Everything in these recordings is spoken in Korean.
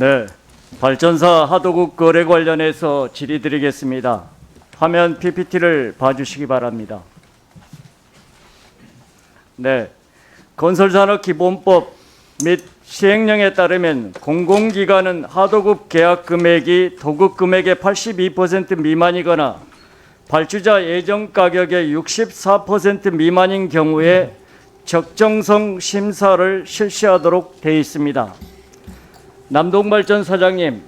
네, 발전사 하도급 거래 관련해서 질의드리겠습니다. 화면 PPT를 봐주시기 바랍니다. 네, 건설산업기본법 및 시행령에 따르면 공공기관은 하도급 계약 금액이 도급 금액의 82% 미만이거나 발주자 예정 가격의 64% 미만인 경우에 적정성 심사를 실시하도록 되어 있습니다. 남동발전 사장님,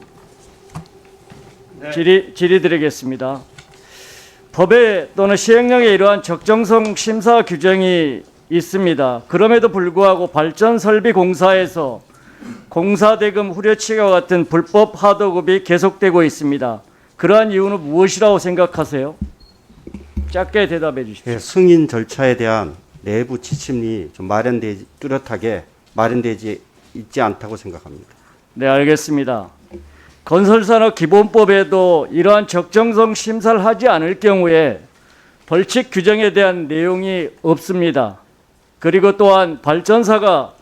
질의드리겠습니다. 법에 또는 시행령에 이러한 적정성 심사 규정이 있습니다. 그럼에도 불구하고 발전설비공사에서 공사대금 후려치기와 같은 불법 하도급이 계속되고 있습니다. 그러한 이유는 무엇이라고 생각하세요? 짧게 대답해 주십시오. 예, 승인 절차에 대한 내부 지침이 좀 뚜렷하게 마련되지 있지 않다고 생각합니다. 네, 알겠습니다. 건설산업기본법에도 이러한 적정성 심사를 하지 않을 경우에 벌칙 규정에 대한 내용이 없습니다. 그리고 또한 발전사가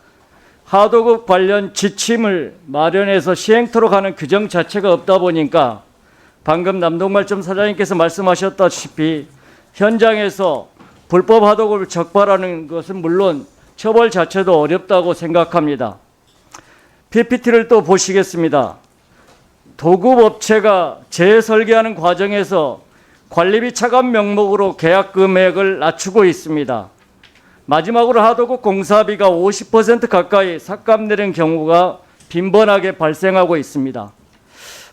하도급 관련 지침을 마련해서 시행토록 하는 규정 자체가 없다 보니까 방금 남동발전 사장님께서 말씀하셨다시피 현장에서 불법 하도급을 적발하는 것은 물론 처벌 자체도 어렵다고 생각합니다. PPT를 또 보시겠습니다. 도급업체가 재설계하는 과정에서 관리비 차감 명목으로 계약 금액을 낮추고 있습니다. 마지막으로 하도급 공사비가 50% 가까이 삭감되는 경우가 빈번하게 발생하고 있습니다.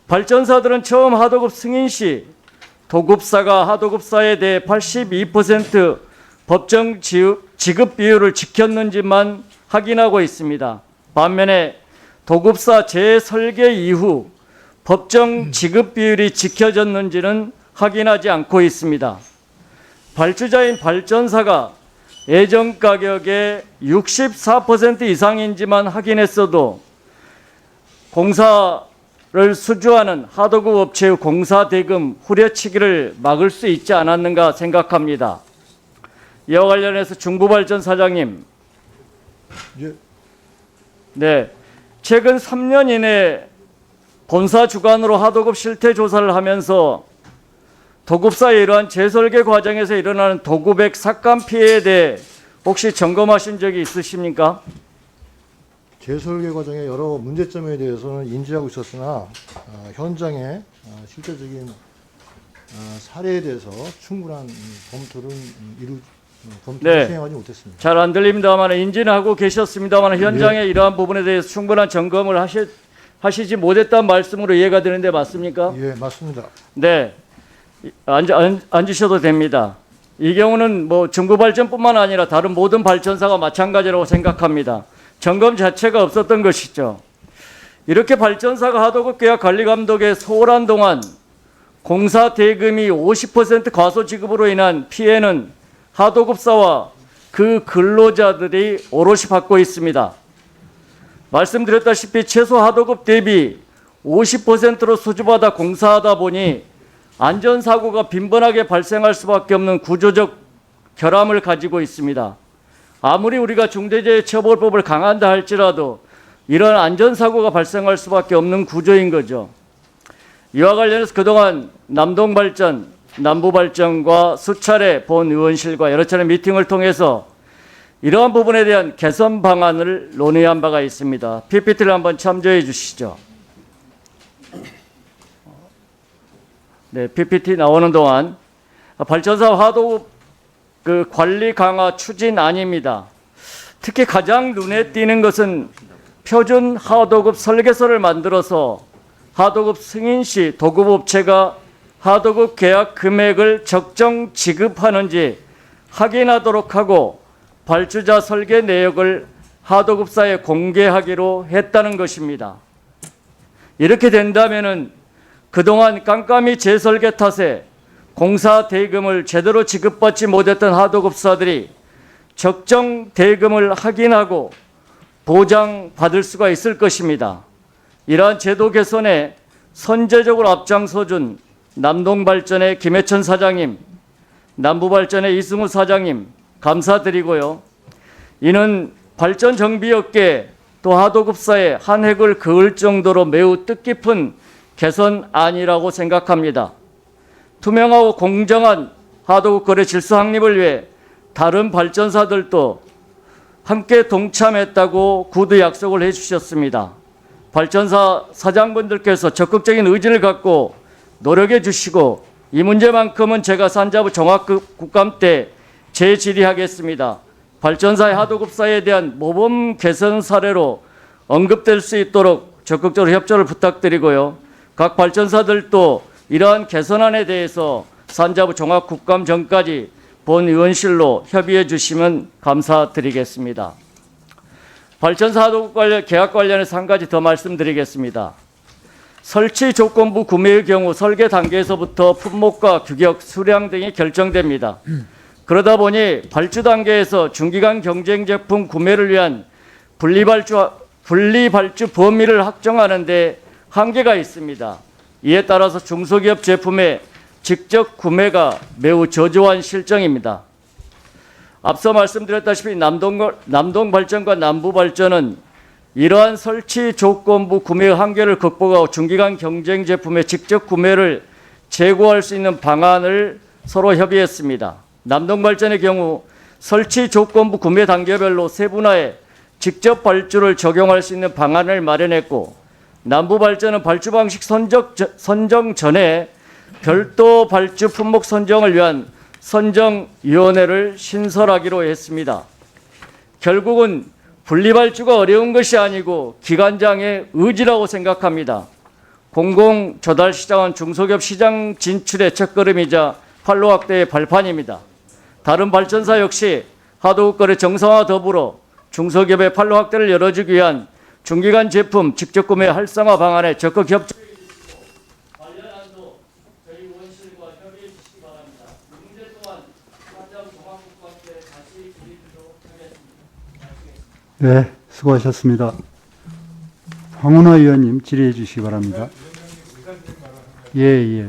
발전사들은 처음 하도급 승인 시 도급사가 하도급사에 대해 82% 법정 지급 비율을 지켰는지만 확인하고 있습니다. 반면에 도급사 재설계 이후 법정 지급 비율이 지켜졌는지는 확인하지 않고 있습니다. 발주자인 발전사가 예정 가격의 64% 이상인지만 확인했어도 공사를 수주하는 하도급 업체의 공사 대금 후려치기를 막을 수 있지 않았는가 생각합니다. 이와 관련해서 중부발전 사장님. 예. 네, 최근 3년 이내 본사 주관으로 하도급 실태 조사를 하면서 도급사의 이러한 재설계 과정에서 일어나는 도급액 삭감 피해에 대해 혹시 점검하신 적이 있으십니까? 재설계 과정의 여러 문제점에 대해서는 인지하고 있었으나 현장의 실제적인 사례에 대해서 충분한 검토를 네. 수행하지 못했습니다. 잘 안 들립니다만 인지는 하고 계셨습니다만 현장의 이러한 부분에 대해서 충분한 점검을 하시지 못했다는 말씀으로 이해가 되는데 맞습니까? 예, 맞습니다. 네, 앉으셔도 됩니다. 이 경우는 뭐 중부발전뿐만 아니라 다른 모든 발전사가 마찬가지라고 생각합니다. 점검 자체가 없었던 것이죠. 이렇게 발전사가 하도급 계약 관리 감독에 소홀한 동안 공사 대금이 50% 과소 지급으로 인한 피해는 하도급사와 그 근로자들이 오롯이 받고 있습니다. 말씀드렸다시피 최소 하도급 대비 50%로 수주받아 공사하다 보니 안전사고가 빈번하게 발생할 수밖에 없는 구조적 결함을 가지고 있습니다. 아무리 우리가 중대재해처벌법을 강한다 할지라도 이런 안전사고가 발생할 수밖에 없는 구조인 거죠. 이와 관련해서 그동안 남동발전, 남부발전과 수차례 본 의원실과 여러 차례 미팅을 통해서 이러한 부분에 대한 개선 방안을 논의한 바가 있습니다. PPT를 한번 참조해 주시죠. 네, PPT 나오는 동안 발전사 하도급 관리 강화 추진안입니다. 특히 가장 눈에 띄는 것은 표준 하도급 설계서를 만들어서 하도급 승인 시 도급업체가 하도급 계약 금액을 적정 지급하는지 확인하도록 하고 발주자 설계 내역을 하도급사에 공개하기로 했다는 것입니다. 이렇게 된다면은 그동안 깜깜이 재설계 탓에 공사 대금을 제대로 지급받지 못했던 하도급사들이 적정 대금을 확인하고 보장받을 수가 있을 것입니다. 이러한 제도 개선에 선제적으로 앞장서준 남동발전의 김해천 사장님, 남부발전의 이승우 사장님 감사드리고요. 이는 발전 정비업계 또 하도급사에 한 획을 그을 정도로 매우 뜻깊은 개선안이라고 생각합니다. 투명하고 공정한 하도급 거래 질서 확립을 위해 다른 발전사들도 함께 동참했다고 구두 약속을 해주셨습니다. 발전사 사장분들께서 적극적인 의지를 갖고 노력해 주시고 이 문제만큼은 제가 산자부 종합국감 때 재질의하겠습니다. 발전사의 하도급사에 대한 모범 개선 사례로 언급될 수 있도록 적극적으로 협조를 부탁드리고요. 각 발전사들도 이러한 개선안에 대해서 산자부 종합국감 전까지 본의원실로 협의해 주시면 감사드리겠습니다. 발전사 하도급 관련 계약 관련해서 한 가지 더 말씀드리겠습니다. 설치 조건부 구매의 경우 설계 단계에서부터 품목과 규격, 수량 등이 결정됩니다. 그러다 보니 발주 단계에서 중기간 경쟁 제품 구매를 위한 분리발주 범위를 확정하는 데 한계가 있습니다. 이에 따라서 중소기업 제품의 직접 구매가 매우 저조한 실정입니다. 앞서 말씀드렸다시피 남동발전과 남부발전은 이러한 설치 조건부 구매의 한계를 극복하고 중기간 경쟁 제품의 직접 구매를 제고할 수 있는 방안을 서로 협의했습니다. 남동발전의 경우 설치 조건부 구매 단계별로 세분화해 직접 발주를 적용할 수 있는 방안을 마련했고, 남부발전은 발주 방식 선정 전에 별도 발주 품목 선정을 위한 선정위원회를 신설하기로 했습니다. 결국은 분리발주가 어려운 것이 아니고 기관장의 의지라고 생각합니다. 공공조달시장은 중소기업 시장 진출의 첫걸음이자 판로 확대의 발판입니다. 다른 발전사 역시 하도급 거래 정상화 더불어 중소기업의 판로 확대를 열어주기 위한 중기간 제품 직접 구매 활성화 방안에 적극 협조. 관련안도 저희 의원실과 협의해 주시기 바랍니다. 이 문제 또한 산자부 종합국감 때 다시 드리도록 하겠습니다. 네, 수고하셨습니다. 황운하 의원님 질의해 주시기 바랍니다. 예.